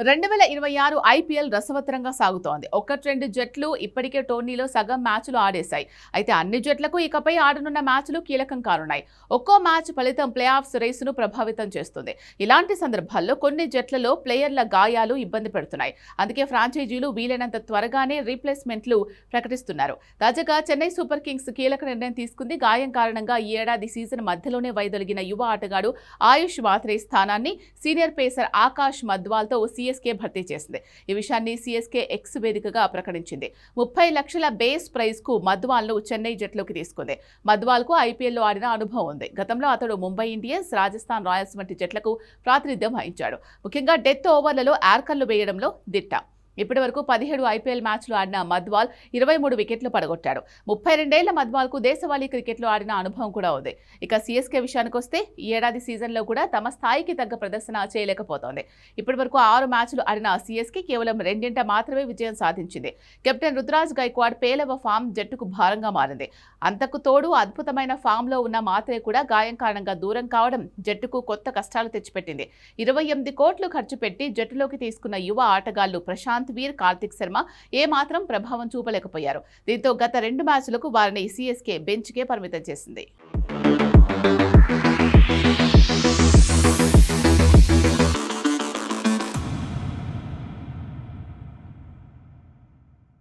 2026 IPL రసవత్తరంగా సాగుతోంది. 1-2 జట్లు ఇప్పటికే టోర్నీలో సగం మ్యాచ్లు ఆడేశాయి. అయితే అన్ని జట్లకు ఇకపై ఆడనున్న మ్యాచ్లు కీలకం కానున్నాయి. ఒక్కో మ్యాచ్ ఫలితం ప్లే ఆఫ్స్ రేసును ప్రభావితం చేస్తుంది. ఇలాంటి సందర్భాల్లో కొన్ని జట్లలో ప్లేయర్ల గాయాలు ఇబ్బంది పెడుతున్నాయి. అందుకే ఫ్రాంచైజీలు వీలైనంత త్వరగానే రీప్లేస్మెంట్లు ప్రకటిస్తున్నారు. తాజాగా చెన్నై సూపర్ కింగ్స్ కీలక నిర్ణయం తీసుకుంది. గాయం కారణంగా ఈ ఏడాది సీజన్ మధ్యలోనే వైదొలిగిన యువ ఆటగాడు ఆయుష్ మాత్రే స్థానాన్ని సీనియర్ పేసర్ ఆకాష్ మద్వాల్తో సిఎస్కే భర్తీ చేసింది. ఈ విషయాన్ని సిఎస్కే ఎక్స్ వేదికగా ప్రకటించింది. 30 లక్షల బేస్ ప్రైజ్ కు మద్వాల్ను చెన్నై జట్లోకి తీసుకుంది. మద్వాల్ కు ఐపీఎల్లో ఆడిన అనుభవం ఉంది. గతంలో అతడు ముంబై ఇండియన్స్, రాజస్థాన్ రాయల్స్ వంటి జట్లకు ప్రాతినిధ్యం వహించాడు. ముఖ్యంగా డెత్ ఓవర్లలో యార్కర్లు వేయడంలో దిట్ట. ఇప్పటి వరకు 17 ఐపీఎల్ మ్యాచ్లు ఆడిన మద్వాల్ 23 వికెట్లు పడగొట్టాడు. 32 ఏళ్ల మద్వాల్కు దేశవాళీ క్రికెట్లో ఆడిన అనుభవం కూడా ఉంది. ఇక సిఎస్కే విషయానికి వస్తే ఈ ఏడాది సీజన్లో కూడా తమ స్థాయికి తగ్గ ప్రదర్శన చేయలేకపోతోంది. ఇప్పటి వరకు 6 మ్యాచ్లు ఆడిన సిఎస్కే కేవలం 2 మాత్రమే విజయం సాధించింది. కెప్టెన్ రుతురాజ్ గైక్వాడ్ పేలవ ఫామ్ జట్టుకు భారంగా మారింది. అంతకు తోడు అద్భుతమైన ఫామ్లో ఉన్న మాత్రే కూడా గాయం కారణంగా దూరం కావడం జట్టుకు కొత్త కష్టాలు తెచ్చిపెట్టింది. 28 కోట్లు ఖర్చు పెట్టి జట్టులోకి తీసుకున్న యువ ఆటగాళ్లు ప్రశాంత్ వీర్, కార్తిక్ శర్మ ఏమాత్రం ప్రభావం చూపలేకపోయారు. దీంతో గత 2 మ్యాచ్లకు వారిని సిఎస్కే బెంచ్కే పరిమితం చేసింది.